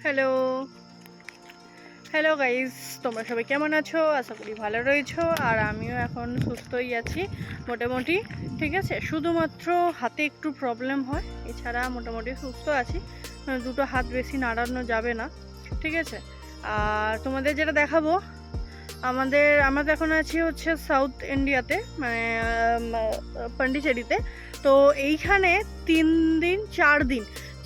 Hello hello guys, তোমরা সবাই কেমন আছো? আশা করি ভালো রয়েছো। আর আমিও এখন সুস্থই আছি মোটামুটি। ঠিক আছে, শুধুমাত্র হাতে একটু প্রবলেম হয়, এছাড়া মোটামুটি সুস্থ আছি। দুটো হাত বেশি নাড়ানো যাবে না, ঠিক আছে। আর তোমাদের যেটা দেখাবো, আমরা তো এখন আছি হচ্ছে সাউথ ইন্ডিয়াতে, মানে পন্ডিচেরিতে। তো এইখানে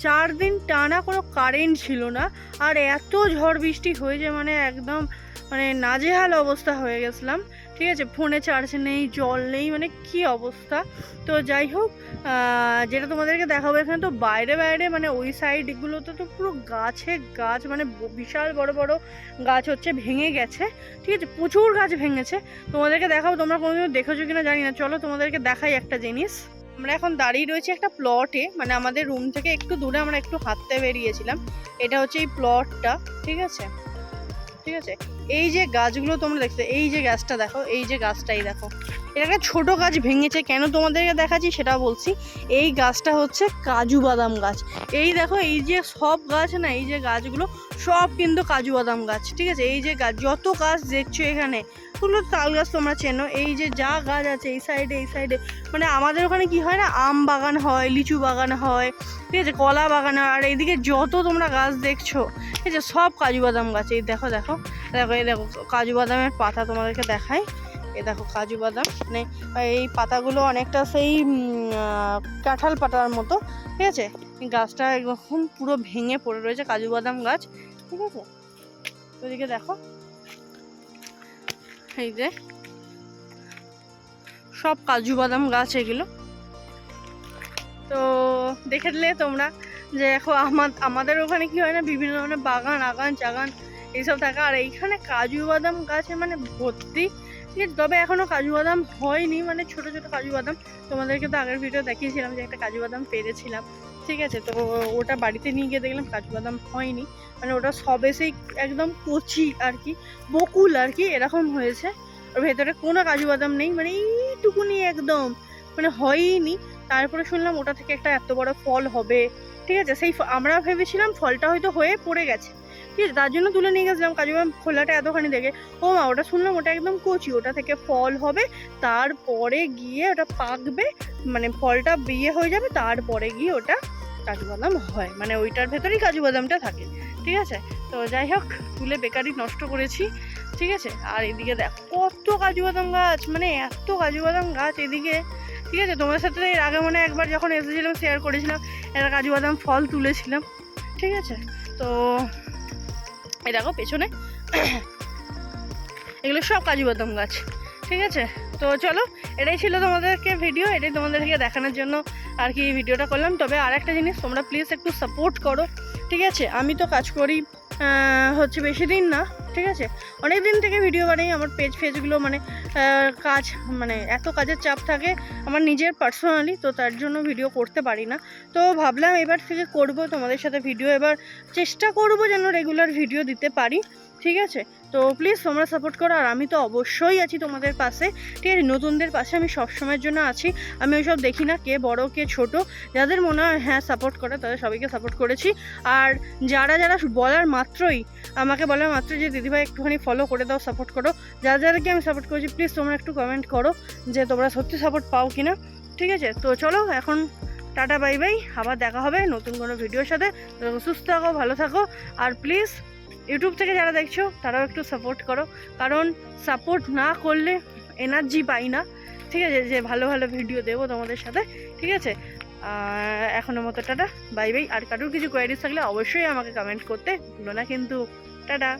4 দিন টানা কোনো কারেন্ট ছিল না। আর এত ঝড় বৃষ্টি হয়েছে, মানে একদম মানে নাজেহাল অবস্থা হয়ে গেছিলাম। ঠিক আছে, ফোনে চার্জ নেই, জল নেই, মানে কি অবস্থা। তো যাই হোক, যেটা তোমাদেরকে দেখাবো, এখানে তো বাইরে বাইরে মানে ওই সাইডগুলোতে তো পুরো গাছ, মানে বিশাল বড় বড় গাছ হচ্ছে ভেঙে গেছে। ঠিক আছে, প্রচুর গাছ ভেঙেছে। তোমাদেরকে দেখাবো, তোমরা কোনোদিন দেখেছো কিনা জানি না। চলো তোমাদেরকে দেখাই একটা জিনিস। আমরা এখন দাঁড়িয়ে রয়েছি একটা প্লটে, মানে আমাদের রুম থেকে একটু দূরে, আমরা একটু হাঁটতে বেরিয়েছিলাম। এটা হচ্ছে এই প্লটটা, ঠিক আছে। ঠিক আছে, এই যে গাছগুলো তোমরা দেখছো, এই যে গাছটা দেখো, এই যে গাছটাই দেখো, এটা একটা ছোট গাছ ভেঙেছে। কেন তোমাদেরকে দেখাচ্ছি সেটা বলছি। এই গাছটা হচ্ছে কাজু বাদাম গাছ। এই দেখো, এই যে সব গাছ না, এই যে গাছগুলো সব কিন্তু কাজু বাদাম গাছ। ঠিক আছে, এই যে গাছ, যত গাছ দেখছো এখানে, ওগুলো তাল গাছ তোমরা চেনো। এই যে যা গাছ আছে এই সাইডে, মানে আমাদের ওখানে কি হয় না, আম বাগান হয়, লিচু বাগান হয়, ঠিক আছে, কলা বাগান হয়। আর এইদিকে যত তোমরা গাছ দেখছো, ঠিক আছে, সব কাজু বাদাম গাছ। এই দেখো দেখো দেখো, এই দেখো কাজু বাদামের পাতা তোমাদেরকে দেখাই। এই দেখো কাজু বাদাম, মানে এই পাতাগুলো অনেকটা সেই কাঁঠাল পাতার মতো। ঠিক আছে, গাছটা একদম পুরো ভেঙে পড়ে রয়েছে, কাজু বাদাম গাছ। ঠিক আছে, ওইদিকে দেখো, এই যে সব কাজু বাদাম গাছ এগুলো। তো দেখে দিলে তোমরা যে দেখো, আমাদের ওখানে কি হয় না, বিভিন্ন ধরনের বাগান চাগান এইসব থাকে। আর এইখানে কাজু বাদাম গাছে মানে ভর্তি। ঠিক আছে, তবে এখনো কাজু বাদাম হয়নি, মানে ছোট ছোট কাজু বাদাম। তোমাদেরকে তো আগের ভিডিও দেখিয়েছিলাম যে একটা কাজু বাদাম পেরেছিলাম। ঠিক আছে, তো ওটা বাড়িতে নিয়ে গিয়ে দেখলাম কাজু বাদাম হয়নি, মানে ওটা সবে সেই একদম কচি আর কি, বকুল আর কি, এরকম হয়েছে। ওর ভেতরে কোনো কাজু বাদাম নেই, মানে এইটুকুনি একদম, মানে হয়ইনি। তারপরে শুনলাম ওটা থেকে একটা এত বড় ফল হবে। ঠিক আছে, সেই আমরা ভেবেছিলাম ফলটা হয়তো হয়ে পড়ে গেছে। ঠিক আছে, তার জন্য তুলে নিয়ে গেছিলাম কাজু বাদাম, খোলাটা এতখানি দেখে ও মা, ওটা শুনলাম ওটা একদম কচি, ওটা থেকে ফল হবে, তারপরে গিয়ে ওটা পাকবে, মানে ফলটা বিয়ে হয়ে যাবে, তারপরে গিয়ে ওটা কাজু বাদাম হয়, মানে ওইটার ভেতরেই কাজু বাদামটা থাকে। ঠিক আছে, তো যাই হোক, তুলে বেকারি নষ্ট করেছি। ঠিক আছে, আর এদিকে দেখ কত কাজু বাদাম গাছ, মানে এত কাজু বাদাম গাছ এদিকে। ঠিক আছে, তোমার সাথে এর আগে মনে একবার যখন এসেছিলাম শেয়ার করেছিলাম, একটা কাজু বাদাম ফল তুলেছিলাম। ঠিক আছে, তো এই দেখো পেছনে এগুলো সব কাজু বাদাম গাছ। ঠিক আছে, তো চলো, এটাই ছিল তোমাদেরকে ভিডিও, এটাই তোমাদেরকে দেখানোর জন্য আর কি ভিডিওটা করলাম। তবে আর একটা জিনিস, তোমরা প্লিজ একটু সাপোর্ট করো। ঠিক আছে, আমি তো কাজ করি হচ্ছে বেশি দিন না। ঠিক আছে, অনেক দিন থেকে ভিডিও বানাই, আমার ফেজগুলো মানে কাজ, মানে এত কাজের চাপ থাকে আমার নিজের পার্সোনালি, তো তার জন্য ভিডিও করতে পারি না। তো ভাবলাম এবার থেকে করব তোমাদের সাথে ভিডিও, এবার চেষ্টা করব যেন রেগুলার ভিডিও দিতে পারি। ঠিক আছে, তো প্লিজ তোমরা সাপোর্ট করো, আর আমি তো অবশ্যই আছি তোমাদের পাশে। ঠিক আছে, নতুনদের পাশে আমি সবসময়ের জন্য আছি। আমি ওইসব দেখি না কে বড় কে ছোট, যাদের মনে হয় হ্যাঁ সাপোর্ট করে, তাদের সবাইকে সাপোর্ট করেছি। আর যারা বলার মাত্রই, আমাকে বলার মাত্রই যে দিদিভাই একটুখানি ফলো করে দাও, সাপোর্ট করো, যাদেরকে আমি সাপোর্ট করেছি, প্লিজ তোমরা একটু কমেন্ট করো যে তোমরা সত্যি সাপোর্ট পাও কিনা। ঠিক আছে, তো চলো এখন টাটা বাই বাই, আবার দেখা হবে নতুন কোনো ভিডিওর সাথে। সুস্থ থাকো, ভালো থাকো। আর প্লিজ ইউটিউব থেকে যারা দেখছো তারাও একটু সাপোর্ট করো, কারণ সাপোর্ট না করলে এনার্জি পাই না। ঠিক আছে, যে ভালো ভালো ভিডিও দেবো তোমাদের সাথে। ঠিক আছে, এখনের মতো টাটা বাই বাই। আর কারোর কিছু কোয়ারিজ থাকলে অবশ্যই আমাকে কমেন্ট করতে ভুলো না কিন্তু। টাটা।